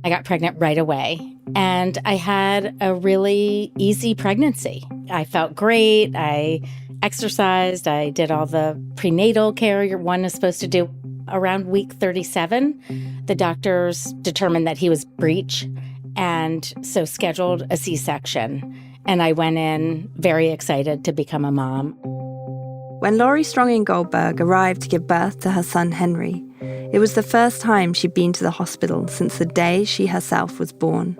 I got pregnant right away, and I had a really easy pregnancy. I felt great. I exercised. I did all the prenatal care one is supposed to do. Around week 37, the doctors determined that he was breech, and so scheduled a C-section. And I went in very excited to become a mom. When Laurie Strongin-Goldberg arrived to give birth to her son Henry, it was the first time she'd been to the hospital since the day she herself was born.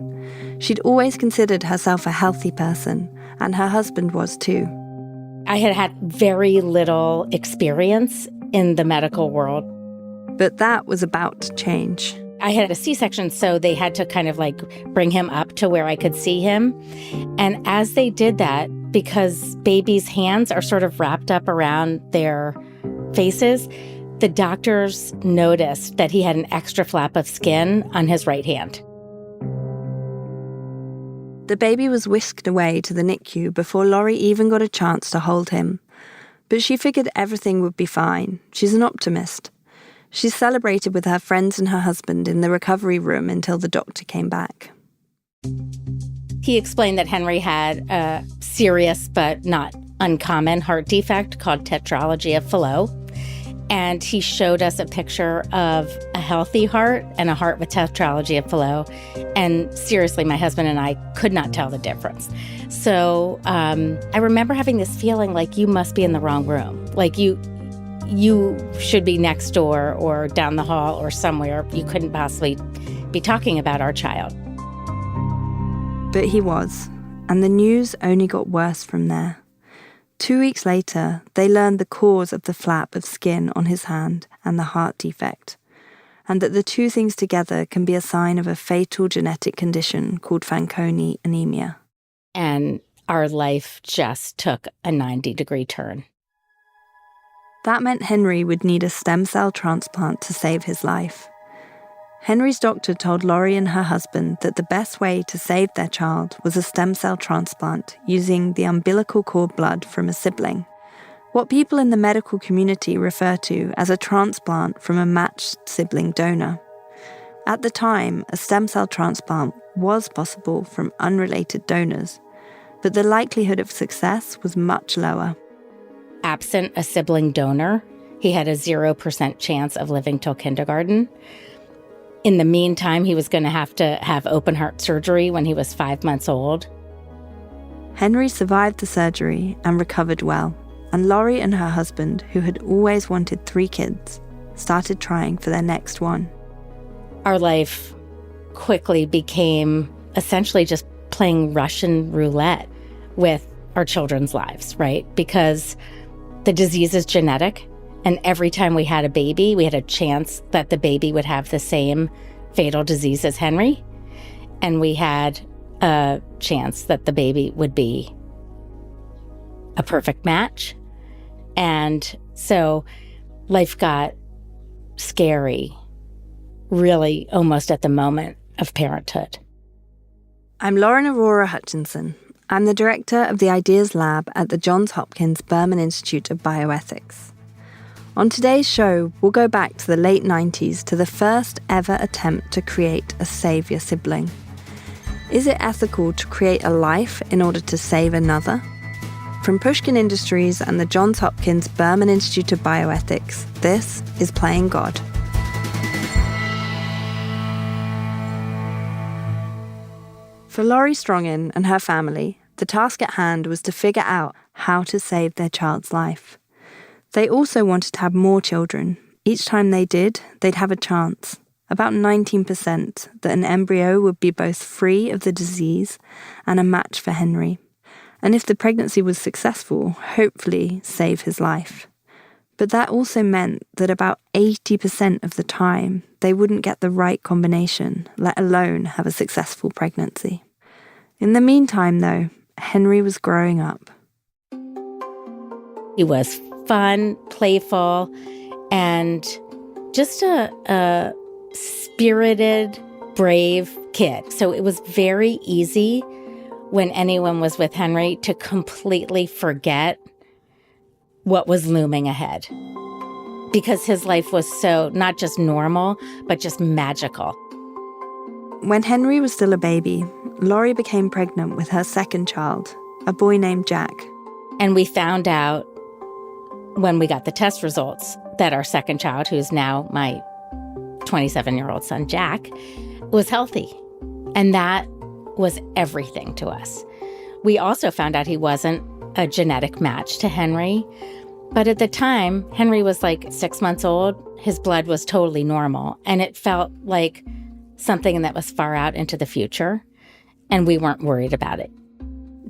She'd always considered herself a healthy person, and her husband was too. I had had very little experience in the medical world. But that was about to change. I had a C-section, so they had to kind of bring him up to where I could see him. And as they did that, because babies' hands are sort of wrapped up around their faces, the doctors noticed that he had an extra flap of skin on his right hand. The baby was whisked away to the NICU before Laurie even got a chance to hold him. But she figured everything would be fine. She's an optimist. She celebrated with her friends and her husband in the recovery room until the doctor came back. He explained that Henry had a serious but not uncommon heart defect called tetralogy of Fallot. And he showed us a picture of a healthy heart and a heart with tetralogy of Fallot. And seriously, my husband and I could not tell the difference. So I remember having this feeling like you must be in the wrong room. Like you should be next door or down the hall or somewhere. You couldn't possibly be talking about our child. But he was, and the news only got worse from there. 2 weeks later, they learned the cause of the flap of skin on his hand and the heart defect, and that the two things together can be a sign of a fatal genetic condition called Fanconi anemia. And our life just took a 90-degree turn. That meant Henry would need a stem cell transplant to save his life. Henry's doctor told Laurie and her husband that the best way to save their child was a stem cell transplant using the umbilical cord blood from a sibling, what people in the medical community refer to as a transplant from a matched sibling donor. At the time, a stem cell transplant was possible from unrelated donors, but the likelihood of success was much lower. Absent a sibling donor, he had a 0% chance of living till kindergarten. In the meantime, he was going to have open heart surgery when he was 5 months old. Henry survived the surgery and recovered well, and Laurie and her husband, who had always wanted 3 kids, started trying for their next one. Our life quickly became essentially just playing Russian roulette with our children's lives, right? Because the disease is genetic. And every time we had a baby, we had a chance that the baby would have the same fatal disease as Henry. And we had a chance that the baby would be a perfect match. And so life got scary, really almost at the moment of parenthood. I'm Lauren Aurora Hutchinson. I'm the director of the Ideas Lab at the Johns Hopkins Berman Institute of Bioethics. On today's show, we'll go back to the late 90s to the first ever attempt to create a savior sibling. Is it ethical to create a life in order to save another? From Pushkin Industries and the Johns Hopkins Berman Institute of Bioethics, this is Playing God. For Laurie Strongin and her family, the task at hand was to figure out how to save their child's life. They also wanted to have more children. Each time they did, they'd have a chance, about 19%, that an embryo would be both free of the disease and a match for Henry. And if the pregnancy was successful, hopefully save his life. But that also meant that about 80% of the time, they wouldn't get the right combination, let alone have a successful pregnancy. In the meantime, though, Henry was growing up. He was fun, playful, and just a spirited, brave kid. So it was very easy when anyone was with Henry to completely forget what was looming ahead, because his life was so not just normal, but just magical. When Henry was still a baby, Laurie became pregnant with her second child, a boy named Jack. And we found out when we got the test results that our second child, who's now my 27-year-old son, Jack, was healthy. And that was everything to us. We also found out he wasn't a genetic match to Henry. But at the time, Henry was like 6 months old. His blood was totally normal. And it felt like something that was far out into the future. And we weren't worried about it.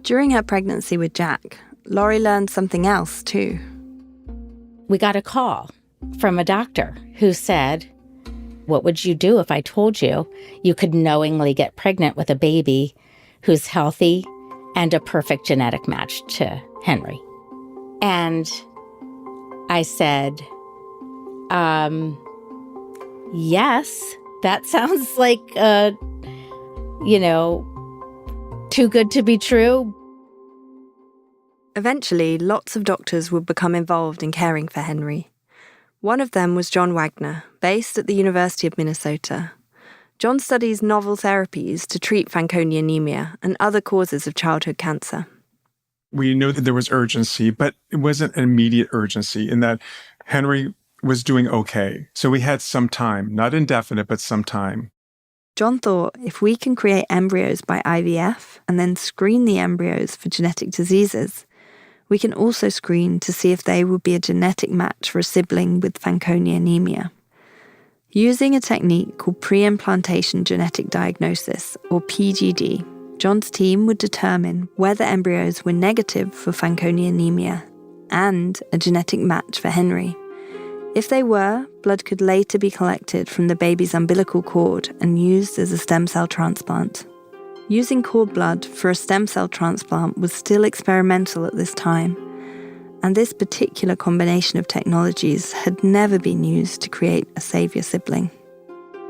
During her pregnancy with Jack, Laurie learned something else too. We got a call from a doctor who said, "What would you do if I told you you could knowingly get pregnant with a baby who's healthy and a perfect genetic match to Henry?" And I said, yes, that sounds like, too good to be true. Eventually, lots of doctors would become involved in caring for Henry. One of them was John Wagner, based at the University of Minnesota. John studies novel therapies to treat Fanconi anemia and other causes of childhood cancer. We knew that there was urgency, but it wasn't an immediate urgency in that Henry was doing okay. So we had some time, not indefinite, but some time. John thought if we can create embryos by IVF and then screen the embryos for genetic diseases, we can also screen to see if they would be a genetic match for a sibling with Fanconi anemia. Using a technique called pre-implantation genetic diagnosis, or PGD, John's team would determine whether embryos were negative for Fanconi anemia and a genetic match for Henry. If they were, blood could later be collected from the baby's umbilical cord and used as a stem cell transplant. Using cord blood for a stem cell transplant was still experimental at this time, and this particular combination of technologies had never been used to create a savior sibling.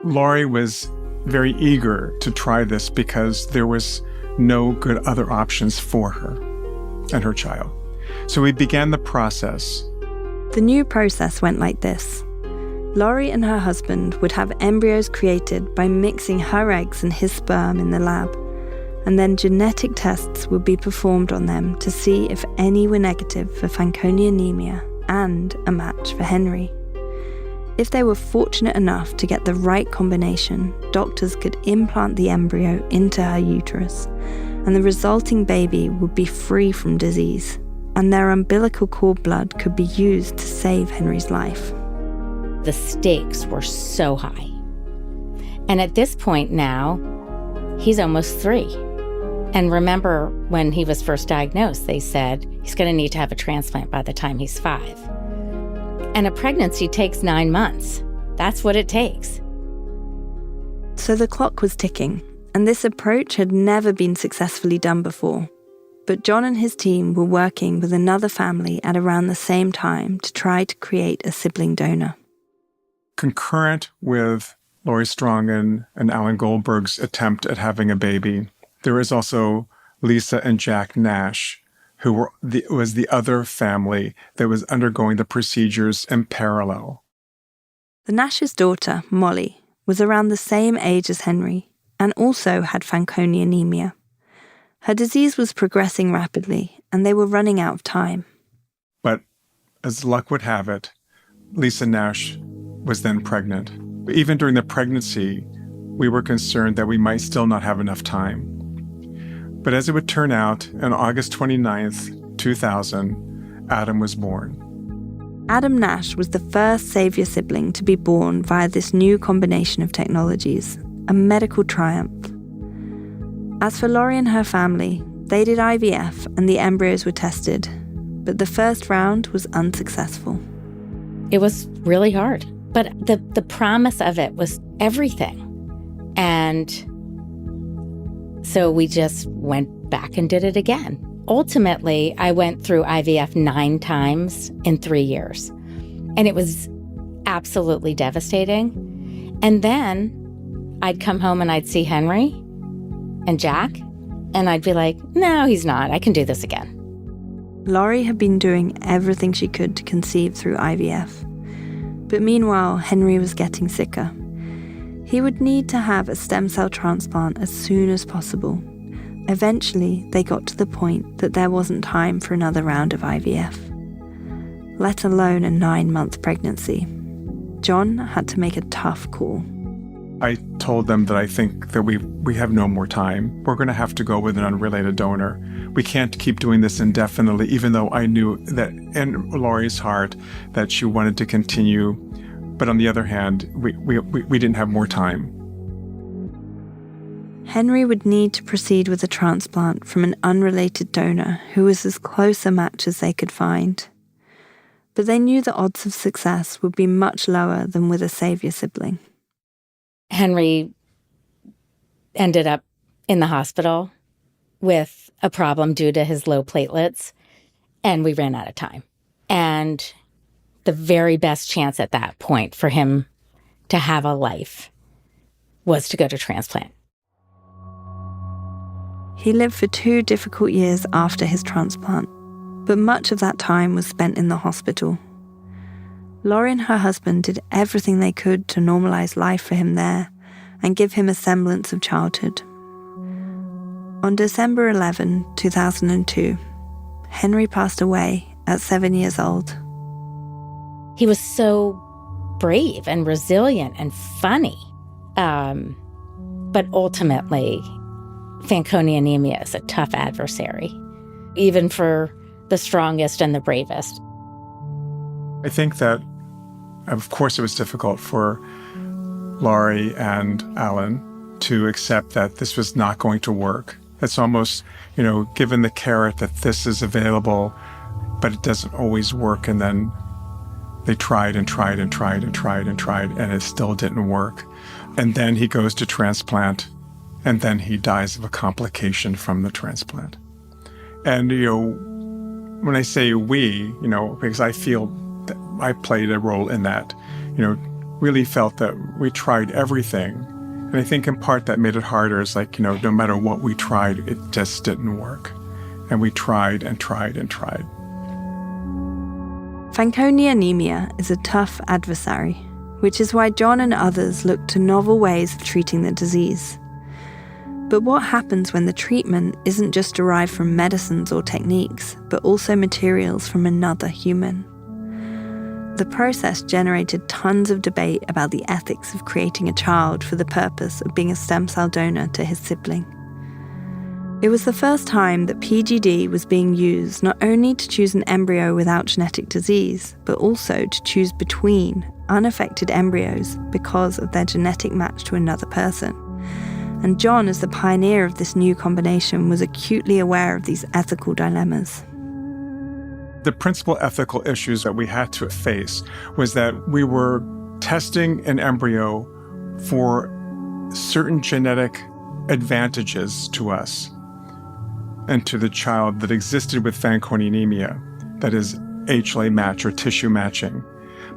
Laurie was very eager to try this because there was no good other options for her and her child. So we began the process. The new process went like this. Laurie and her husband would have embryos created by mixing her eggs and his sperm in the lab, and then genetic tests would be performed on them to see if any were negative for Fanconi anemia and a match for Henry. If they were fortunate enough to get the right combination, doctors could implant the embryo into her uterus, and the resulting baby would be free from disease, and their umbilical cord blood could be used to save Henry's life. The stakes were so high. And at this point now, he's almost 3. And remember when he was first diagnosed, they said he's going to need to have a transplant by the time he's 5. And a pregnancy takes 9 months. That's what it takes. So the clock was ticking, and this approach had never been successfully done before. But John and his team were working with another family at around the same time to try to create a sibling donor. Concurrent with Laurie Strongen and Alan Goldberg's attempt at having a baby, there was also Lisa and Jack Nash, who was the other family that was undergoing the procedures in parallel. The Nash's daughter, Molly, was around the same age as Henry and also had Fanconi anemia. Her disease was progressing rapidly, and they were running out of time. But as luck would have it, Lisa Nash was then pregnant. Even during the pregnancy, we were concerned that we might still not have enough time. But as it would turn out, on August 29th, 2000, Adam was born. Adam Nash was the first savior sibling to be born via this new combination of technologies, a medical triumph. As for Laurie and her family, they did IVF and the embryos were tested, but the first round was unsuccessful. It was really hard, but the promise of it was everything. And so we just went back and did it again. Ultimately, I went through IVF 9 times in 3 years, and it was absolutely devastating. And then I'd come home and I'd see Henry and Jack, and I'd be like, no, he's not. I can do this again. Laurie had been doing everything she could to conceive through IVF. But meanwhile, Henry was getting sicker. He would need to have a stem cell transplant as soon as possible. Eventually, they got to the point that there wasn't time for another round of IVF, let alone a 9-month pregnancy. John had to make a tough call. I told them that I think that we have no more time. We're going to have to go with an unrelated donor. We can't keep doing this indefinitely, even though I knew that in Lori's heart that she wanted to continue. But on the other hand, we didn't have more time. Henry would need to proceed with a transplant from an unrelated donor who was as close a match as they could find. But they knew the odds of success would be much lower than with a savior sibling. Henry ended up in the hospital with a problem due to his low platelets, and we ran out of time. And the very best chance at that point for him to have a life was to go to transplant. He lived for 2 difficult years after his transplant, but much of that time was spent in the hospital. Lori and her husband did everything they could to normalize life for him there and give him a semblance of childhood. On December 11, 2002, Henry passed away at 7 years old. He was so brave and resilient and funny. But ultimately, Fanconi anemia is a tough adversary, even for the strongest and the bravest. I think that, of course, it was difficult for Lori and Alan to accept that this was not going to work. It's almost, given the carrot that this is available, but it doesn't always work. And then they tried and tried and tried and tried and tried, and it still didn't work. And then he goes to transplant, and then he dies of a complication from the transplant. And, when I say we, because I feel that I played a role in that, really felt that we tried everything. And I think in part that made it harder. It's like, no matter what we tried, it just didn't work. And we tried and tried and tried. Fanconi anemia is a tough adversary, which is why John and others looked to novel ways of treating the disease. But what happens when the treatment isn't just derived from medicines or techniques, but also materials from another human? The process generated tons of debate about the ethics of creating a child for the purpose of being a stem cell donor to his sibling. It was the first time that PGD was being used not only to choose an embryo without genetic disease, but also to choose between unaffected embryos because of their genetic match to another person. And John, as the pioneer of this new combination, was acutely aware of these ethical dilemmas. The principal ethical issues that we had to face was that we were testing an embryo for certain genetic advantages to us and to the child that existed with Fanconi anemia, that is HLA match or tissue matching.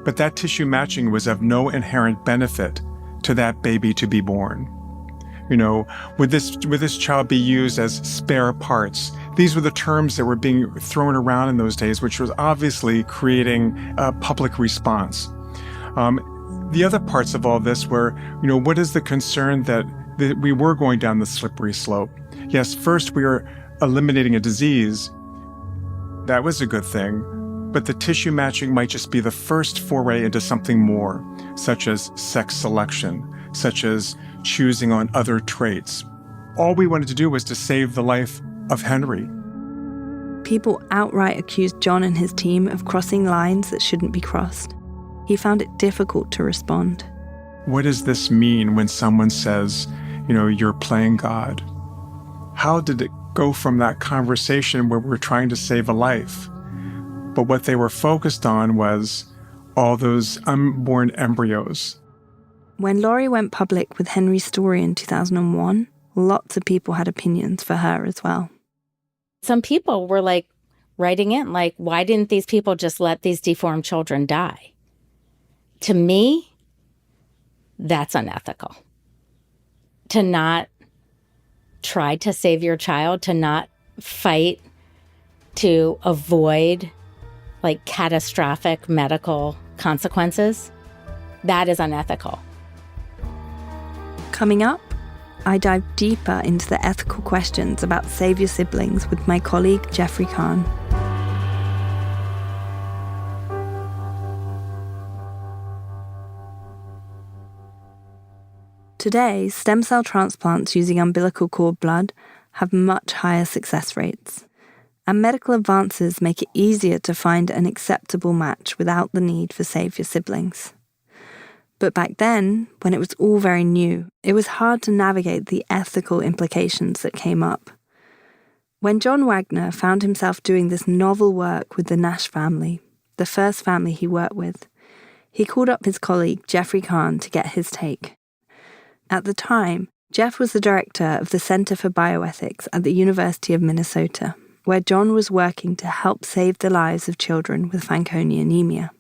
But that tissue matching was of no inherent benefit to that baby to be born. Would this child be used as spare parts? These were the terms that were being thrown around in those days, which was obviously creating a public response. The other parts of all this were, what is the concern that we were going down the slippery slope? Yes, first we were eliminating a disease. That was a good thing. But the tissue matching might just be the first foray into something more, such as sex selection, such as choosing on other traits. All we wanted to do was to save the life of Henry. People outright accused John and his team of crossing lines that shouldn't be crossed. He found it difficult to respond. What does this mean when someone says, you're playing God? How did it go from that conversation where we're trying to save a life? But what they were focused on was all those unborn embryos. When Lori went public with Henry's story in 2001, lots of people had opinions for her as well. Some people were writing in, why didn't these people just let these deformed children die? To me, that's unethical. To not try to save your child, to not fight to avoid catastrophic medical consequences, that is unethical. Coming up, I dive deeper into the ethical questions about Save Your Siblings with my colleague Jeffrey Kahn. Today, stem cell transplants using umbilical cord blood have much higher success rates, and medical advances make it easier to find an acceptable match without the need for Save Your Siblings. But back then, when it was all very new, it was hard to navigate the ethical implications that came up. When John Wagner found himself doing this novel work with the Nash family, the first family he worked with, he called up his colleague Jeffrey Kahn to get his take. At the time, Jeff was the director of the Center for Bioethics at the University of Minnesota, where John was working to help save the lives of children with Fanconi anemia.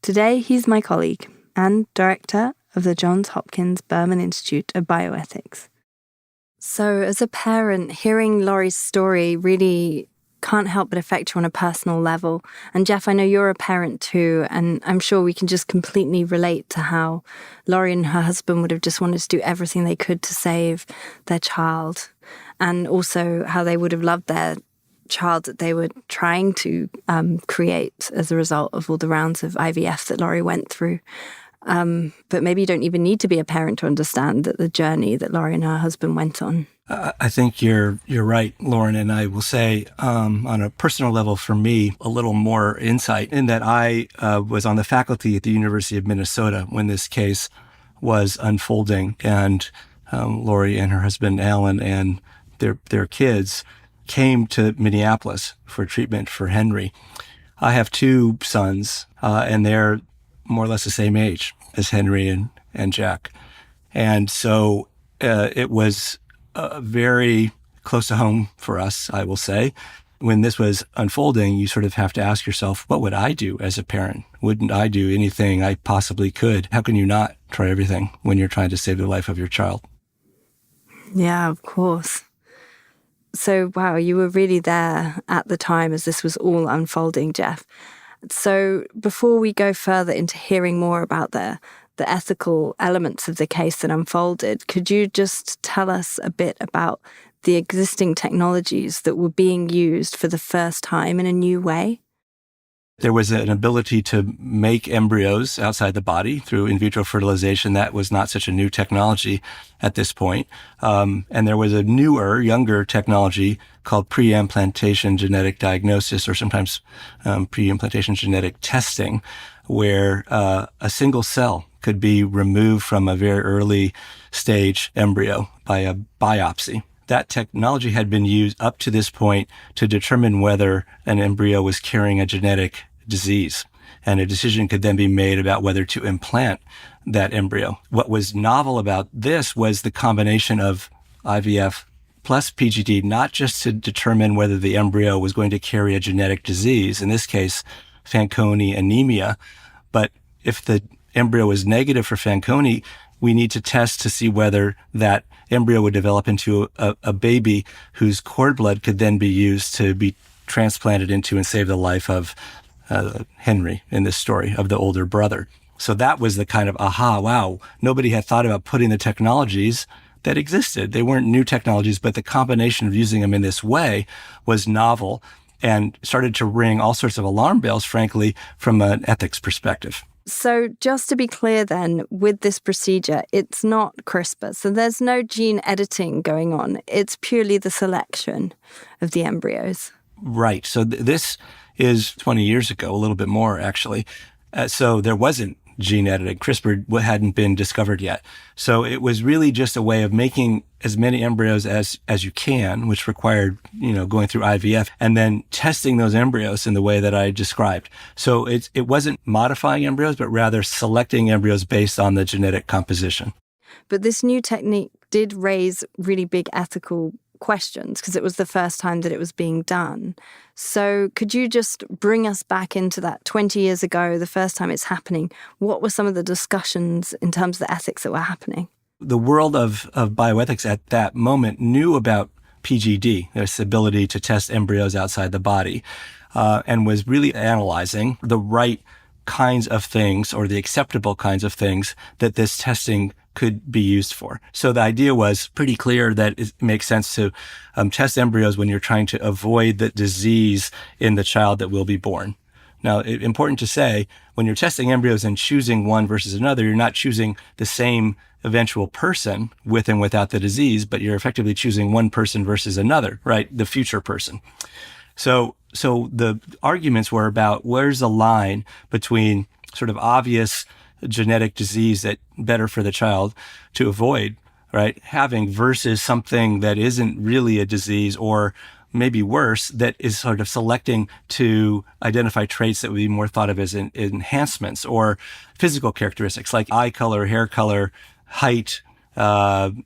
Today, he's my colleague and director of the Johns Hopkins Berman Institute of Bioethics. So as a parent, hearing Laurie's story really can't help but affect you on a personal level. And Jeff, I know you're a parent too, and I'm sure we can just completely relate to how Laurie and her husband would have just wanted to do everything they could to save their child, and also how they would have loved their child that they were trying to create as a result of all the rounds of IVF that Laurie went through. But maybe you don't even need to be a parent to understand that the journey that Laurie and her husband went on. I think you're right, Lauren, and I will say on a personal level for me, a little more insight in that I was on the faculty at the University of Minnesota when this case was unfolding, and Laurie and her husband, Alan, and their kids came to Minneapolis for treatment for Henry. I have two sons, and they're more or less the same age as Henry and Jack. And so it was very close to home for us, I will say. When this was unfolding, you sort of have to ask yourself, what would I do as a parent? Wouldn't I do anything I possibly could? How can you not try everything when you're trying to save the life of your child? Yeah, of course. So, wow, you were really there at the time as this was all unfolding, Jeff. So before we go further into hearing more about the ethical elements of the case that unfolded, could you just tell us a bit about the existing technologies that were being used for the first time in a new way? There was an ability to make embryos outside the body through in vitro fertilization. That was not such a new technology at this point. And there was a newer, younger technology called pre-implantation genetic diagnosis, or sometimes pre-implantation genetic testing, where a single cell could be removed from a very early stage embryo by a biopsy. That technology had been used up to this point to determine whether an embryo was carrying a genetic disease, and a decision could then be made about whether to implant that embryo. What was novel about this was the combination of IVF plus PGD, not just to determine whether the embryo was going to carry a genetic disease, in this case, Fanconi anemia, but if the embryo was negative for Fanconi, we need to test to see whether that embryo would develop into a baby whose cord blood could then be used to be transplanted into and save the life of Henry in this story, of the older brother. So that was the kind of, wow, nobody had thought about putting the technologies that existed. They weren't new technologies, but the combination of using them in this way was novel and started to ring all sorts of alarm bells, frankly, from an ethics perspective. So just to be clear then, with this procedure, it's not CRISPR. So there's no gene editing going on. It's purely the selection of the embryos. Right. So this is 20 years ago, a little bit more, actually. So there wasn't gene editing. CRISPR hadn't been discovered yet. So it was really just a way of making as many embryos as you can, which required, going through IVF and then testing those embryos in the way that I described. So it wasn't modifying embryos, but rather selecting embryos based on the genetic composition. But this new technique did raise really big ethical questions because it was the first time that it was being done. So could you just bring us back into that 20 years ago, the first time it's happening? What were some of the discussions in terms of the ethics that were happening? The world of bioethics at that moment knew about PGD, this ability to test embryos outside the body, and was really analyzing the right kinds of things or the acceptable kinds of things that this testing could be used for. So the idea was pretty clear that it makes sense to test embryos when you're trying to avoid the disease in the child that will be born. Now, important to say, when you're testing embryos and choosing one versus another, you're not choosing the same eventual person with and without the disease, but you're effectively choosing one person versus another, right? The future person. So the arguments were about where's the line between sort of obvious genetic disease that better for the child to avoid, right, having versus something that isn't really a disease, or maybe worse, that is sort of selecting to identify traits that would be more thought of as enhancements or physical characteristics like eye color, hair color, height,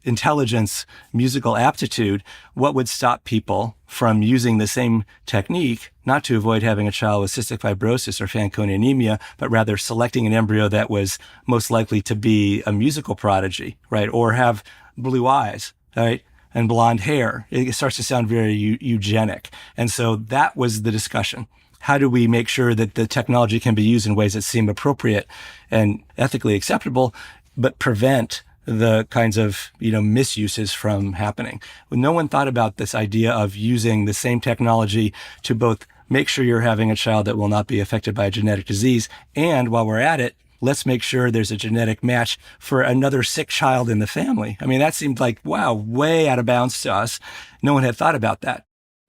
intelligence, musical aptitude. What would stop people from using the same technique, not to avoid having a child with cystic fibrosis or Fanconi anemia, but rather selecting an embryo that was most likely to be a musical prodigy, right? Or have blue eyes, right? And blonde hair. It starts to sound very eugenic. And so that was the discussion. How do we make sure that the technology can be used in ways that seem appropriate and ethically acceptable, but prevent the kinds of, misuses from happening? No one thought about this idea of using the same technology to both make sure you're having a child that will not be affected by a genetic disease, and while we're at it, let's make sure there's a genetic match for another sick child in the family. I mean, that seemed like, wow, way out of bounds to us. No one had thought about that.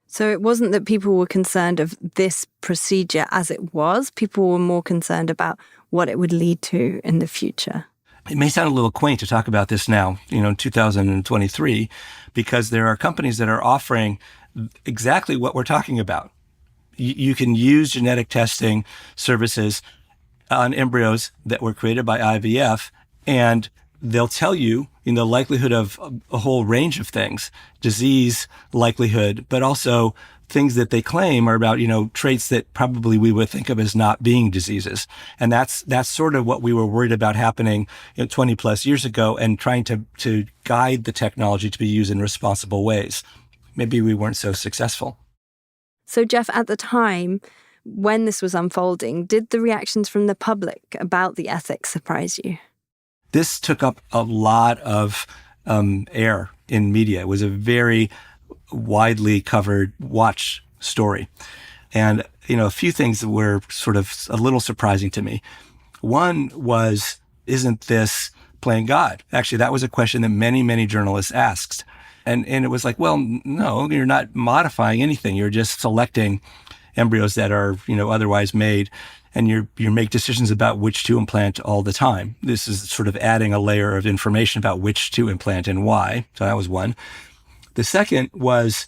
So it wasn't that people were concerned of this procedure as it was. People were more concerned about what it would lead to in the future. It may sound a little quaint to talk about this now, in 2023, because there are companies that are offering exactly what we're talking about. You can use genetic testing services on embryos that were created by IVF, and they'll tell you the likelihood of a whole range of things, disease likelihood, but also things that they claim are about, traits that probably we would think of as not being diseases. And that's sort of what we were worried about happening 20 plus years ago, and trying to guide the technology to be used in responsible ways. Maybe we weren't so successful. So Jeff, at the time, when this was unfolding, did the reactions from the public about the ethics surprise you? This took up a lot of air in media. It was a very widely covered watch story. And, a few things that were sort of a little surprising to me. One was, isn't this playing God? Actually, that was a question that many, many journalists asked. And it was like, well, no, you're not modifying anything. You're just selecting embryos that are, otherwise made, and you make decisions about which to implant all the time. This is sort of adding a layer of information about which to implant and why. So that was one. The second was,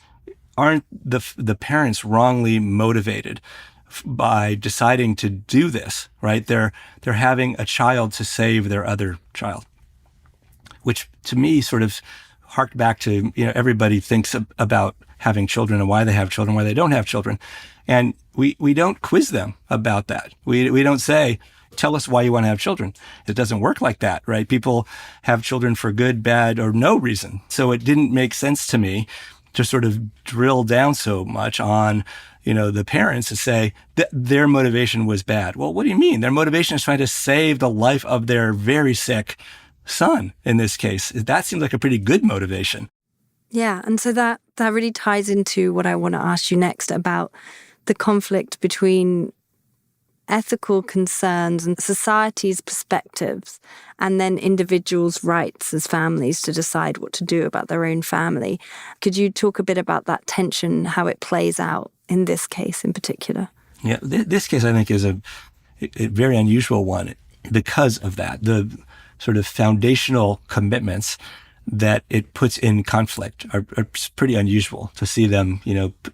aren't the parents wrongly motivated by deciding to do this, right? They're having a child to save their other child, which to me sort of harked back to, everybody thinks about having children and why they have children, why they don't have children. And we don't quiz them about that. We don't say, tell us why you want to have children. It doesn't work like that, right? People have children for good, bad, or no reason. So it didn't make sense to me to sort of drill down so much on, the parents to say that their motivation was bad. Well, what do you mean? Their motivation is trying to save the life of their very sick son in this case. That seems like a pretty good motivation. Yeah, and so that really ties into what I want to ask you next about the conflict between ethical concerns and society's perspectives, and then individuals' rights as families to decide what to do about their own family. Could you talk a bit about that tension, how it plays out in this case in particular? Yeah, this case I think is a very unusual one because of that. The sort of foundational commitments that it puts in conflict are pretty unusual to see them,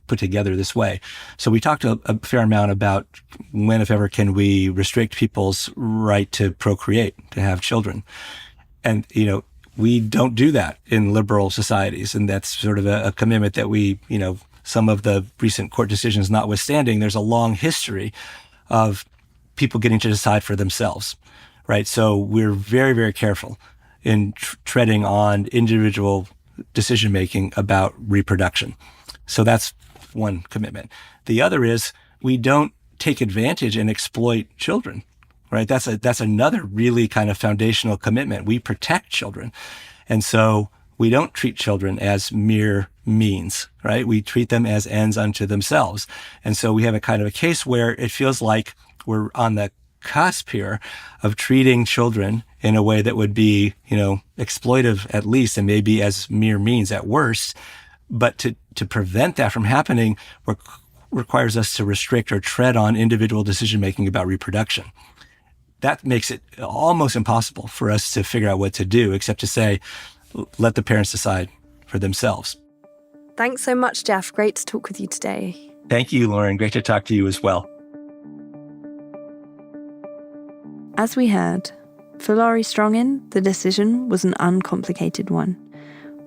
put together this way. So we talked a fair amount about when, if ever, can we restrict people's right to procreate, to have children. And, we don't do that in liberal societies. And that's sort of a commitment that we, some of the recent court decisions notwithstanding, there's a long history of people getting to decide for themselves, right? So we're very, very careful in treading on individual decision-making about reproduction. So that's one commitment. The other is we don't take advantage and exploit children. right? That's another really kind of foundational commitment. We protect children. And so we don't treat children as mere means, right? We treat them as ends unto themselves. And so we have a kind of a case where it feels like we're on the cusp here of treating children in a way that would be, exploitive at least, and maybe as mere means at worst. But to prevent that from happening requires us to restrict or tread on individual decision-making about reproduction. That makes it almost impossible for us to figure out what to do, except to say, let the parents decide for themselves. Thanks so much, Jeff. Great to talk with you today. Thank you, Lauren. Great to talk to you as well. As we heard, for Laurie Strongin, the decision was an uncomplicated one.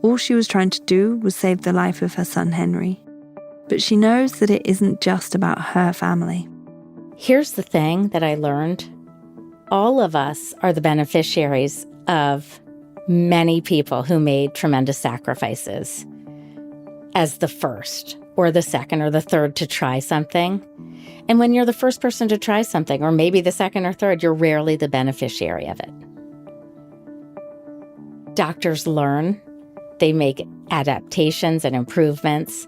All she was trying to do was save the life of her son, Henry. But she knows that it isn't just about her family. Here's the thing that I learned. All of us are the beneficiaries of many people who made tremendous sacrifices as the first or the second or the third to try something. And when you're the first person to try something, or maybe the second or third, you're rarely the beneficiary of it. Doctors learn, they make adaptations and improvements,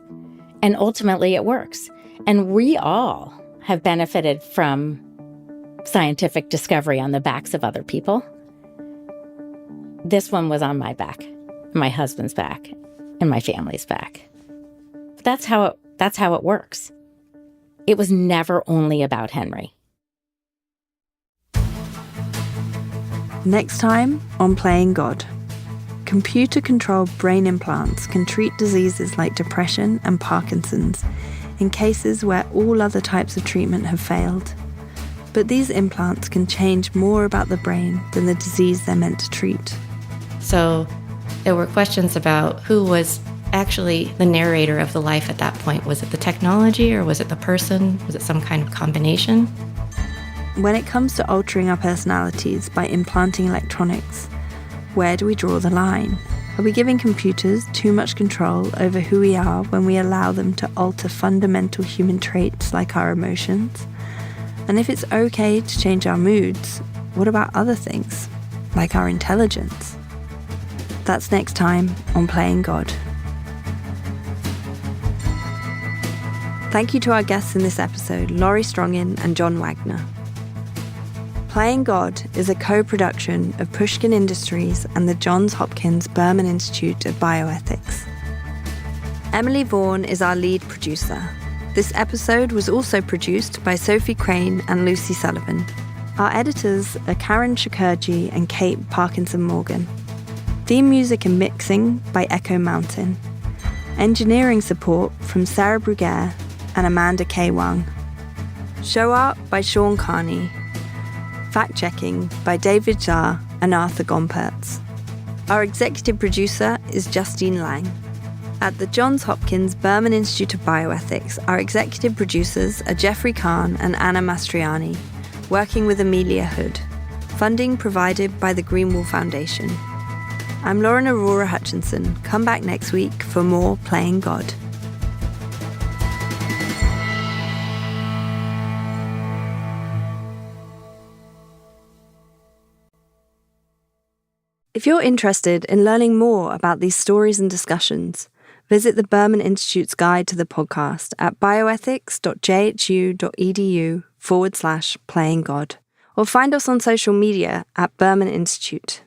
and ultimately it works. And we all have benefited from scientific discovery on the backs of other people. This one was on my back, my husband's back, and my family's back. That's how it works. It was never only about Henry. Next time on Playing God, computer-controlled brain implants can treat diseases like depression and Parkinson's in cases where all other types of treatment have failed. But these implants can change more about the brain than the disease they're meant to treat. So there were questions about who was actually the narrator of the life at that point. Was it the technology, or was it the person? Was it some kind of combination? When it comes to altering our personalities by implanting electronics, where do we draw the line? Are we giving computers too much control over who we are when we allow them to alter fundamental human traits like our emotions? And if it's okay to change our moods, what about other things, like our intelligence? That's next time on Playing God. Thank you to our guests in this episode, Laurie Strongin and John Wagner. Playing God is a co-production of Pushkin Industries and the Johns Hopkins Berman Institute of Bioethics. Emily Vaughan is our lead producer. This episode was also produced by Sophie Crane and Lucy Sullivan. Our editors are Karen Shakurji and Kate Parkinson-Morgan. Theme music and mixing by Echo Mountain. Engineering support from Sarah Bruguer and Amanda K. Wang. Show art by Sean Carney. Fact-checking by David Jar and Arthur Gompertz. Our executive producer is Justine Lang. At the Johns Hopkins Berman Institute of Bioethics, our executive producers are Jeffrey Kahn and Anna Mastriani, working with Amelia Hood. Funding provided by the Greenwall Foundation. I'm Lauren Aurora Hutchinson. Come back next week for more Playing God. If you're interested in learning more about these stories and discussions, visit the Berman Institute's guide to the podcast at bioethics.jhu.edu/playing God, or find us on social media at Berman Institute.